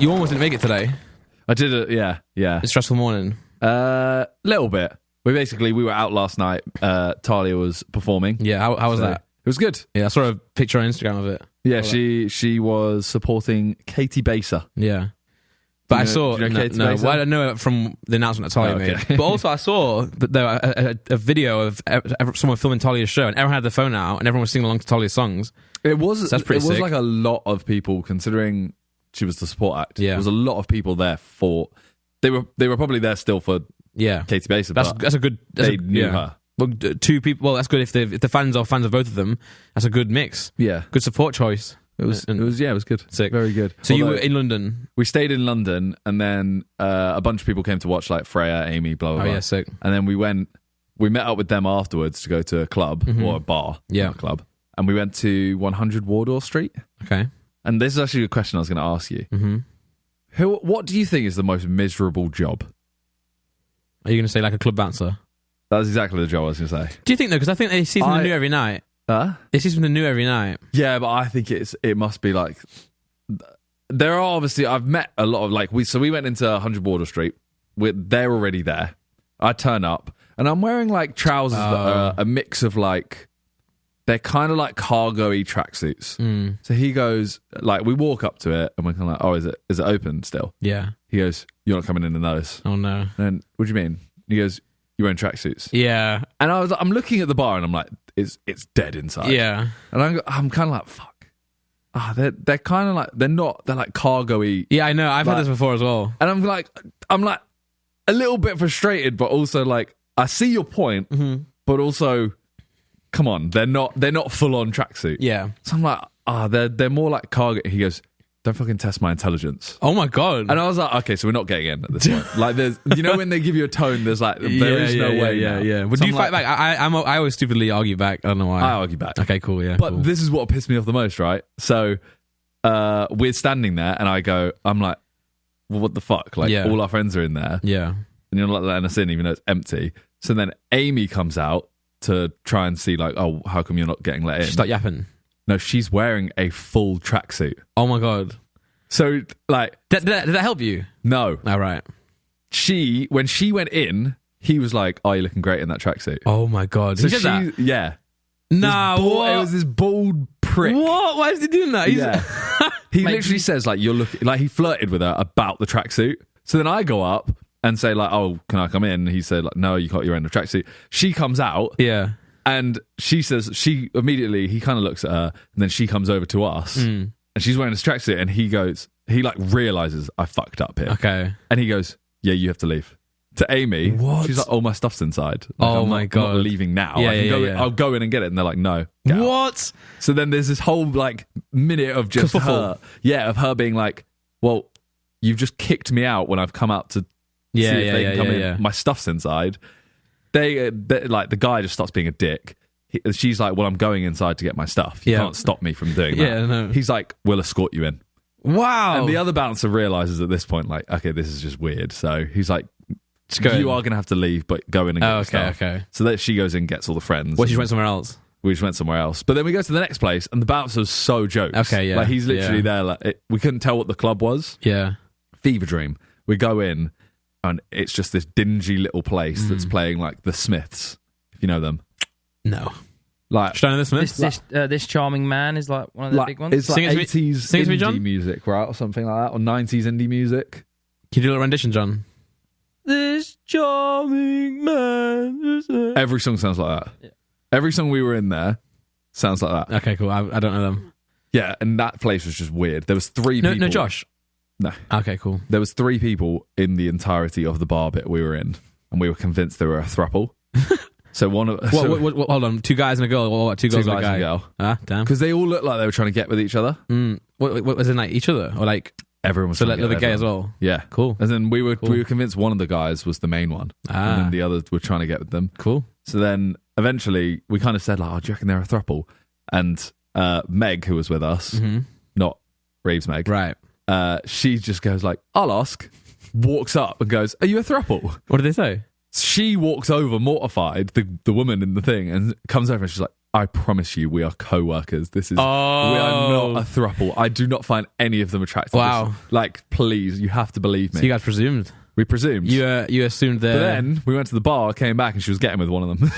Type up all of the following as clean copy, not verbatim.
You almost didn't make it today. I did it. Yeah. It's a stressful morning. Little bit. We were out last night. Talia was performing. Yeah, how was that? It was good. Yeah, I saw a picture on Instagram of it. Yeah, she was supporting Katie Baser. Yeah. But I saw... do you know Katie no, Baser? well, I know it from the announcement that Talia made. But also I saw that there were a video of someone filming Talia's show, and everyone had their phone out, and everyone was singing along to Talia's songs. It was sick. like a lot of people, considering she was the support act. Yeah. There was a lot of people there for... They were probably there still for Katie Baser. That's a good... They knew her. Well, two people... Well, that's good if the fans are fans of both of them. That's a good mix. Yeah. Good support choice. It was good. Sick. Very good. So you were in London? We stayed in London, and then a bunch of people came to watch, like Freya, Amy, blah, blah, blah. Oh, yeah, sick. And then we met up with them afterwards to go to a club, or a bar, not a club. And we went to 100 Wardour Street. Okay. And this is actually a question I was going to ask you. Mm-hmm. What do you think is the most miserable job? Are you going to say like a club bouncer? That's exactly the job I was going to say. Do you think though? Because I think they see something new every night. They see something new every night. Yeah, but I think it must be like... There are obviously... I've met a lot of... we went into 100 Wardour Street. They're already there. I turn up, and I'm wearing like trousers that are a mix of like... They're kind of like cargo-y tracksuits. So he goes... Like, we walk up to it, and we're kind of like, oh, is it open still? Yeah. He goes, you're not coming in those. Oh, no. And what do you mean? He goes, you're wearing tracksuits. Yeah. And I'm looking at the bar, and I'm like, it's dead inside. Yeah. And I'm kind of like, fuck. They're kind of like, they're like cargo-y. Yeah, I know. I've had this before as well. And I'm like a little bit frustrated, but also like, I see your point, but also, come on, they're not full on tracksuit. Yeah. So I'm like, they're more like cargo. He goes, don't fucking test my intelligence. Oh my God. And I was like, okay, so we're not getting in at this point. Like, there's, when they give you a tone, there's like, there is no way. Yeah. Would you fight back? I always stupidly argue back. I don't know why. I argue back. Okay, cool, yeah. But cool. this is what pissed me off the most, right? So, we're standing there, and I'm like, well, what the fuck? Like, all our friends are in there. Yeah. And you're not letting us in, even though it's empty. So then Amy comes out to try and see, like, oh, how come you're not getting let in? She start yapping. No, she's wearing a full tracksuit. Oh my God. So, like... Did that help you? No. All right. When she went in, he was like, oh, you're looking great in that tracksuit. Oh my God. So he said that? Yeah. Nah, what? It was this bald prick. What? Why is he doing that? He literally says, like, you're looking... Like, he flirted with her about the tracksuit. So then I go up and say, like, oh, can I come in? And he said, like, no, you can't, you're in a tracksuit. She comes out. Yeah. And she says, he kind of looks at her, and then she comes over to us, and she's wearing this tracksuit, and he like realizes I fucked up here. Okay. And he goes, yeah, you have to leave. To Amy, what? She's like, oh, my stuff's inside. Like, oh my God. I'm not leaving now. Yeah, I'll go in and get it. And they're like, no. What? So then there's this whole like minute of just Kerfuffle. of her being like, well, you've just kicked me out when I've come out to see if they can come in. Yeah. My stuff's inside. They like, the guy just starts being a dick. She's like, well, I'm going inside to get my stuff. You can't stop me from doing that. Yeah, no. He's like, we'll escort you in. Wow. And the other bouncer realizes at this point, like, okay, this is just weird. So he's like, you are going to have to leave, but go in and get your stuff. Okay. So that she goes in and gets all the friends. Well, she went somewhere else. We just went somewhere else. But then we go to the next place, and the bouncer's so jokes. Okay, yeah. Like, he's literally there. Like, we couldn't tell what the club was. Yeah. Fever Dream. We go in, and it's just this dingy little place that's playing, like, the Smiths, if you know them. No. Like, Should I know the Smiths? This charming man is like one of the big ones. It's like 80s sing it to me, indie John? music, right? Or something like that. Or 90s indie music. Can you do a rendition, John? This charming man. Every song sounds like that. Yeah. Every song we were in there sounds like that. Okay, cool. I don't know them. Yeah, and that place was just weird. There was three people. No, Josh? No. Okay, cool. There was three people in the entirety of the bar bit we were in, and we were convinced they were a throuple. So one of... What, hold on. Two guys and a girl? Or what, two girls and a guy? And a girl. Ah, damn. Because they all looked like they were trying to get with each other. What was it like each other? Or like... Everyone was So trying to like get the gay everyone. as well? Yeah. Cool. And then we were convinced one of the guys was the main one. Ah. And then the others were trying to get with them. Cool. So then eventually we kind of said, like, oh, do you reckon they're a throuple? And Meg, who was with us, not Reeves Meg, Right. she just goes like, I'll ask, walks up and goes, are you a throuple? What did they say? She walks over mortified, the woman in the thing, and comes over and she's like, I promise you, we are co-workers. We are not a throuple. I do not find any of them attractive. Wow. Like, please, you have to believe me. So you guys presumed. We presumed. You assumed that. But then we went to the bar, came back, and she was getting with one of them.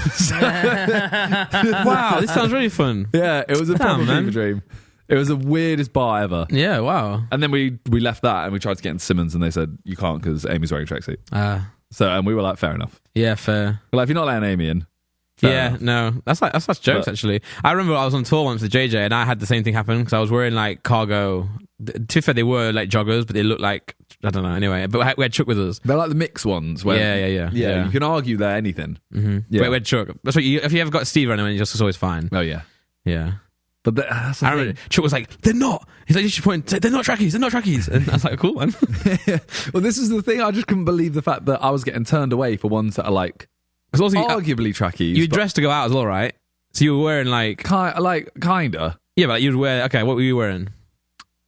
Wow, this sounds really fun. Yeah, it was a proper man. fever dream. It was the weirdest bar ever. Yeah, wow. And then we left that and we tried to get into Simmons, and they said you can't because Amy's wearing a tracksuit. So and we were like, fair enough. Yeah, fair. But like, if you're not letting Amy in, Yeah, enough. no, that's jokes actually. I remember I was on tour once with JJ, and I had the same thing happen because I was wearing like cargo. To be fair, they were like joggers, but they looked like, I don't know. Anyway, but we had Chuck with us. They're like the mixed ones. Where, Yeah. You can argue they're anything. Mm-hmm. Yeah. We had Chuck. That's what if you ever got Steve running, it's always fine. Oh yeah. Yeah. But that's the I thing. remember Chuck was like, "They're not." He's like, "You should point. They're not trackies. They're not trackies." And I was like, "Cool, man." Well, this is the thing. I just couldn't believe the fact that I was getting turned away for ones that are like Also, arguably trackies. you but dressed to go out as well, right? So you were wearing like, kinda yeah, but you'd wear. Okay, what were you wearing?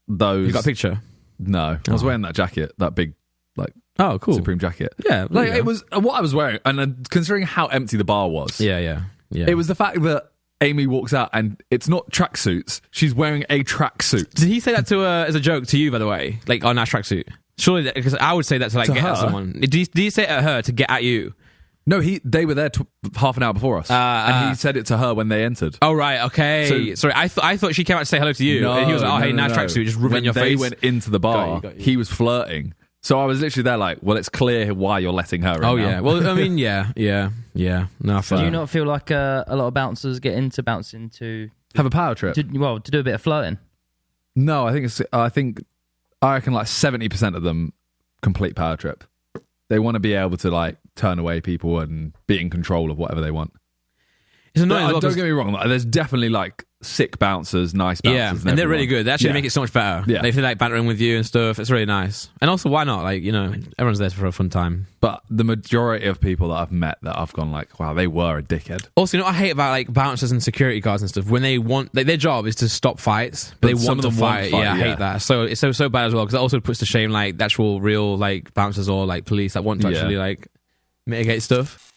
those. You got a picture? No, I was wearing that jacket, that big like Oh, cool. Supreme jacket. Yeah, Like it was what I was wearing, and considering how empty the bar was, Yeah. it was the fact that Amy walks out and it's not tracksuits; she's wearing a tracksuit. Did he say that to as a joke to you, by the way? Like on that tracksuit? Surely, because I would say that to like To get her? at someone. Did he say it at her to get at you? No, they were there half an hour before us, and he said it to her when they entered. Oh right, okay. Sorry, I thought she came out to say hello to you, and he was like, "Oh hey, nice tracksuit," just rubbing when your they face. went into the bar, Got you. he was flirting. So I was literally there like, well, it's clear why you're letting her in. Oh now. yeah. Well, I mean, yeah. No, fair. Do you not feel like a lot of bouncers get into bouncing to Have a power trip. to do a bit of flirting? No, I reckon like 70% of them complete power trip. They want to be able to like turn away people and be in control of whatever they want. It's annoying. as well, Don't 'cause- get me wrong. Like, there's definitely like sick bouncers, nice bouncers. yeah, and they're really good. They actually Yeah. make it so much better. Yeah. They feel like bantering with you and stuff. It's really nice. And also, why not? Like, everyone's there for a fun time. But the majority of people that I've met that I've gone like, wow, they were a dickhead. Also, what I hate about like bouncers and security guards and stuff, when they want, like, their job is to stop fights, but they some want of to them want fight. fight, Yeah, I yeah. hate that. So it's so bad as well because it also puts to shame like the actual real like bouncers or like police that want to Yeah. actually like mitigate stuff.